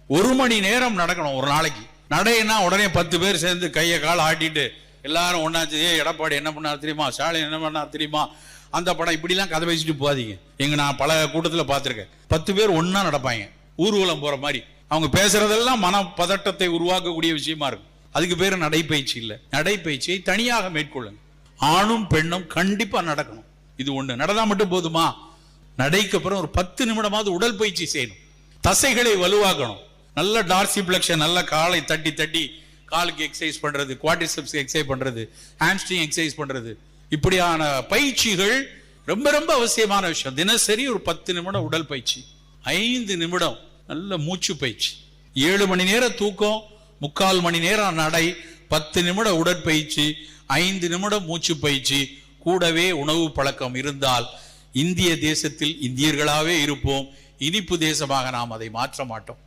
1 மணி நேரம் நடக்கணும் ஒரு நாளைக்கு. நடைன்னா உடனே 10 பேர் சேர்ந்து கையை கால் ஆட்டிட்டு எல்லாரும் ஒன்னாச்சு, எடப்பாடி என்ன பண்ணாரு தெரியுமா, ஸ்டாலின் என்ன பண்ணாரு தெரியுமா, அந்த படம் இப்படிலாம் கதை பேசிட்டு போகாதீங்க. நான் பல கூட்டத்தில் பார்த்திருக்கேன். 10 பேர் ஒன்னா நடப்பாங்க, ஊர்வலம் போற மாதிரி. அவங்க பேசுறதெல்லாம் மன பதட்டத்தை உருவாக்கக்கூடிய விஷயமா இருக்கும். அதுக்கு பேரு நடைப்பயிற்சி இல்ல. நடைப்பயிற்சியை தனியாக மேற்கொள்ளுங்க. ஆணும் பெண்ணும் கண்டிப்பா நடக்கணும். இது ஒண்ணு நடந்தா மட்டும் போதுமா? நடைக்கு அப்புறம் ஒரு 10 நிமிடமாவது உடல் பயிற்சி செய்யணும். தசைகளை வலுவாக்கணும். நல்ல டார்சிப்ளெக்ஷன், நல்ல காலை தட்டி தட்டி காலுக்கு எக்ஸசைஸ் பண்றது, குவாட்ரிசெப்ஸ் எக்ஸசைஸ் பண்றது, ஹாம்ஸ்ட்ரிங் எக்ஸசைஸ் பண்றது, இப்படியான பயிற்சிகள் ரொம்ப ரொம்ப அவசியமான விஷயம். தினசரி ஒரு 10 நிமிடம் உடல் பயிற்சி, 5 நிமிடம் நல்ல மூச்சு பயிற்சி, 7 மணி நேரம் தூக்கம், 3/4 மணி நேரம் நடை, 10 நிமிடம் உடற்பயிற்சி, 5 நிமிடம் மூச்சு பயிற்சி, கூடவே உணவு பழக்கம் இருந்தால் இந்திய தேசத்தில் இந்தியர்களாவே இருப்போம். இனிப்பு தேசமாக நாம் அதை மாற்ற மாட்டோம்.